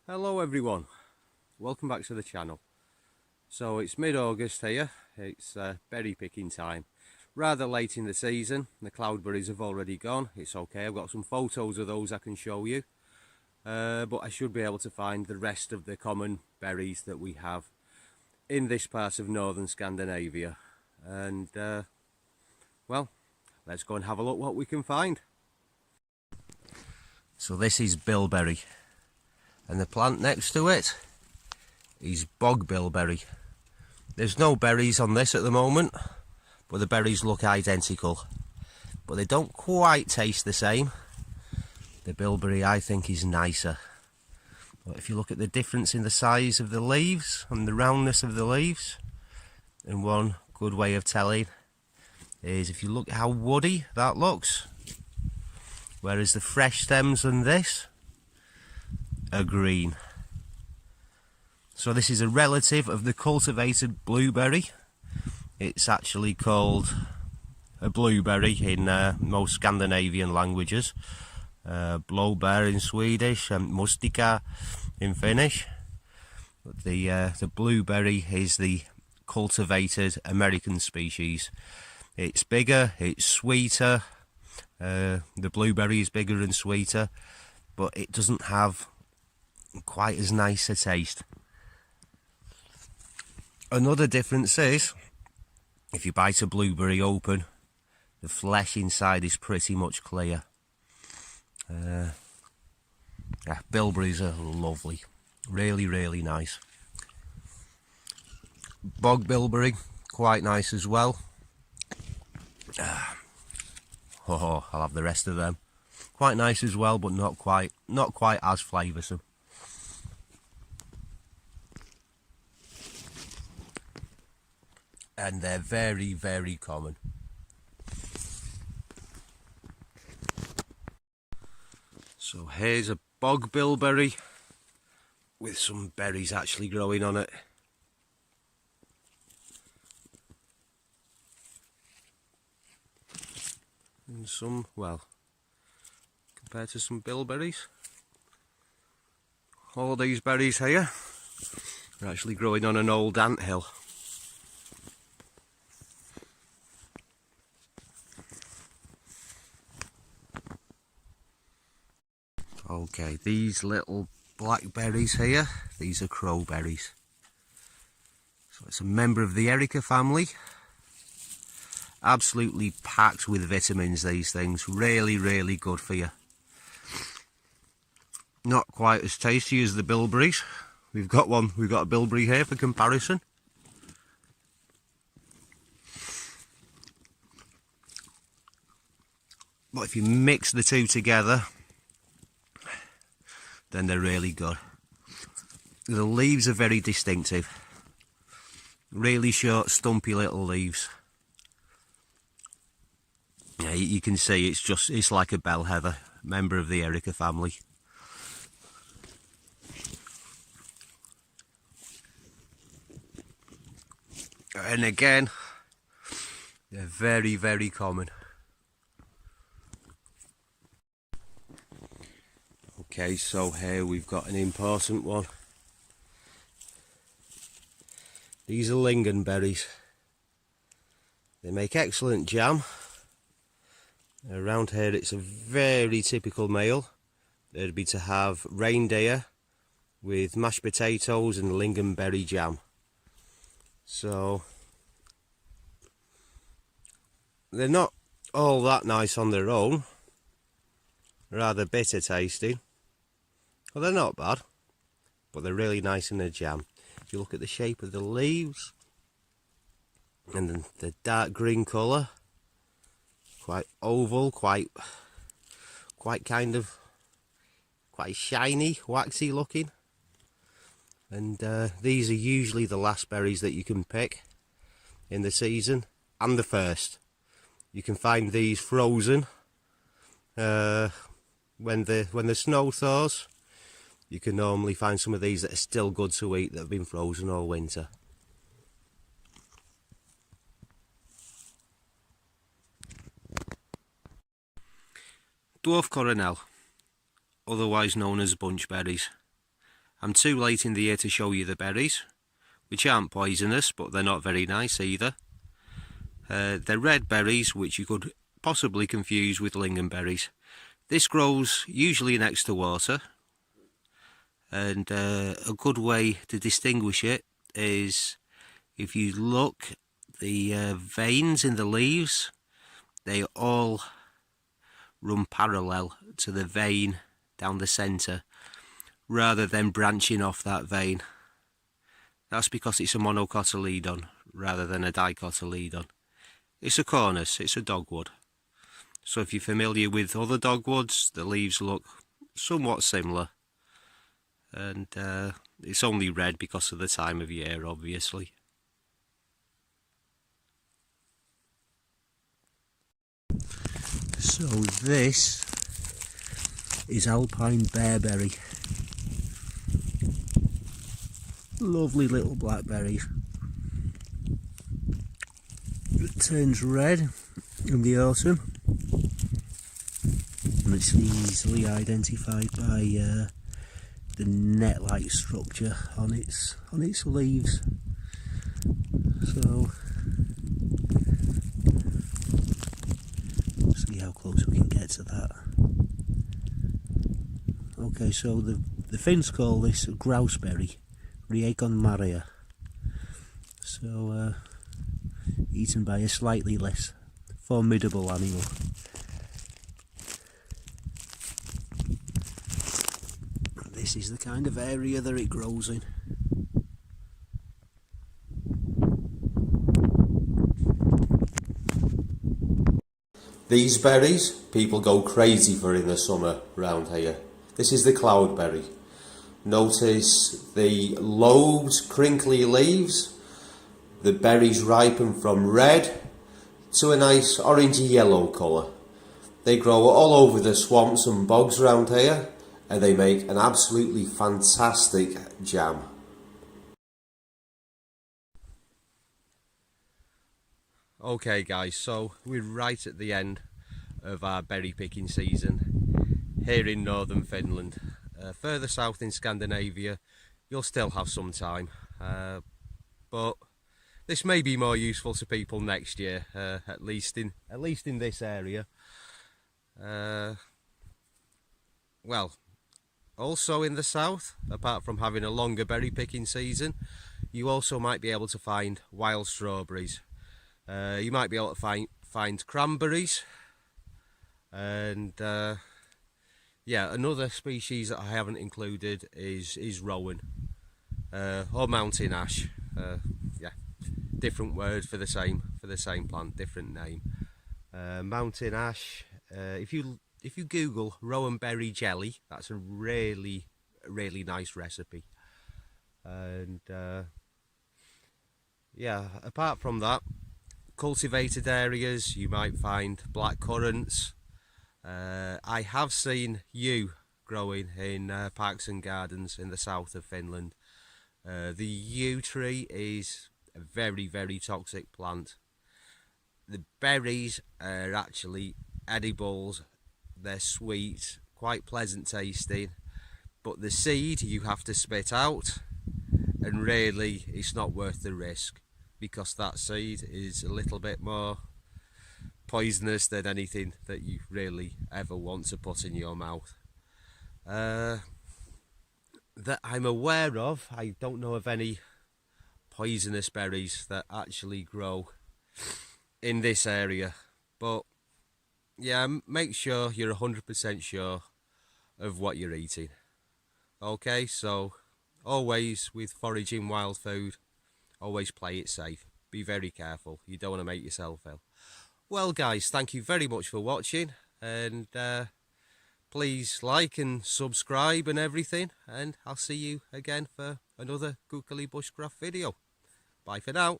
Hello everyone, welcome back to the channel. So it's mid-August here, it's berry picking time. Rather late in the season, the cloudberries have already gone. It's okay, I've got some photos of those I can show you. But I should be able to find the rest of the common berries that we have in this part of northern Scandinavia. And well, let's go and have a look what we can find. So this is bilberry. And the plant next to it is Bog Bilberry. There's no berries on this at the moment, but the berries look identical. But they don't quite taste the same. The bilberry I think is nicer. But if you look at the difference in the size of the leaves and the roundness of the leaves, and one good way of telling is if you look at how woody that looks, whereas the fresh stems on this are green. So this is a relative of the cultivated blueberry. It's actually called a blueberry in most Scandinavian languages. Blåbär in Swedish and mustika in Finnish. But the blueberry is the cultivated American species. It's bigger, it's sweeter. The blueberry is bigger and sweeter, but it doesn't have quite as nice a taste. Another difference is, if you bite a blueberry open, the flesh inside is pretty much clear. Yeah, bilberries are lovely, really nice. Bog bilberry, quite nice as well. Oh, I'll have the rest of them. Quite nice as well, but not quite as flavoursome. And they're very common. So here's a bog bilberry with some berries actually growing on it. And some, well, compared to some bilberries, all these berries here are actually growing on an old anthill. Okay, these little black berries here, these are crowberries. So it's a member of the Erica family. Absolutely packed with vitamins, these things. Really good for you. Not quite as tasty as the bilberries. We've got a bilberry here for comparison. But if you mix the two together, then they're really good. The leaves are very distinctive. Really short, stumpy little leaves. Yeah, you can see it's like a bell heather, member of the Erica family. And again, they're very common. Okay, so here we've got an important one. These are lingonberries. They make excellent jam. Around here it's a very typical meal. It'd be to have reindeer with mashed potatoes and lingonberry jam. So they're not all that nice on their own. Rather bitter tasting. Well, they're not bad, but they're really nice in a jam. If you look at the shape of the leaves and the dark green colour, quite oval, quite shiny, waxy looking. And these are usually the last berries that you can pick in the season, and the first. You can find these frozen when the snow thaws. You can normally find some of these that are still good to eat that have been frozen all winter. Dwarf Coronel, otherwise known as bunch berries. I'm too late in the year to show you the berries, which aren't poisonous, but they're not very nice either. They're red berries, which you could possibly confuse with lingonberries. This grows usually next to water, and a good way to distinguish it is if you look, the veins in the leaves, they all run parallel to the vein down the centre rather than branching off that vein. That's because it's a monocotyledon rather than a dicotyledon. It's a cornus, it's a dogwood. So if you're familiar with other dogwoods, the leaves look somewhat similar. And it's only red because of the time of year, obviously. So this is Alpine Bearberry. Lovely little blackberries. It turns red in the autumn, and it's easily identified by the net-like structure on its leaves. So see how close we can get to that. Okay, so the Finns call this grouseberry, Riekon Maria. So eaten by a slightly less formidable animal. This is the kind of area that it grows in. These berries people go crazy for in the summer round here. This is the cloudberry. Notice the lobed, crinkly leaves. The berries ripen from red to a nice orangey yellow colour. They grow all over the swamps and bogs around here, and they make an absolutely fantastic jam. Okay guys, so we're right at the end of our berry picking season here in northern Finland. Further south in Scandinavia you'll still have some time, but this may be more useful to people next year, at least in this area. Well, also in the south, apart from having a longer berry picking season, you also might be able to find wild strawberries. You might be able to find cranberries, and yeah, another species that I haven't included is rowan, or mountain ash. Yeah, different word for the same plant, different name. Mountain ash. If you Google rowan berry jelly, that's a really nice recipe. And yeah, apart from that, cultivated areas you might find black currants. I have seen yew growing in parks and gardens in the south of Finland. The yew tree is a very toxic plant. The berries are actually edibles. They're sweet, quite pleasant tasting, but the seed you have to spit out, and really it's not worth the risk, because that seed is a little bit more poisonous than anything that you really ever want to put in your mouth. That I'm aware of, I don't know of any poisonous berries that actually grow in this area, but yeah, make sure you're 100% sure of what you're eating. Okay, so always with foraging wild food, always play it safe. Be very careful. You don't want to make yourself ill. Well guys, thank you very much for watching, and please like and subscribe and everything, and I'll see you again for another Kukkeli Bushcraft video. Bye for now.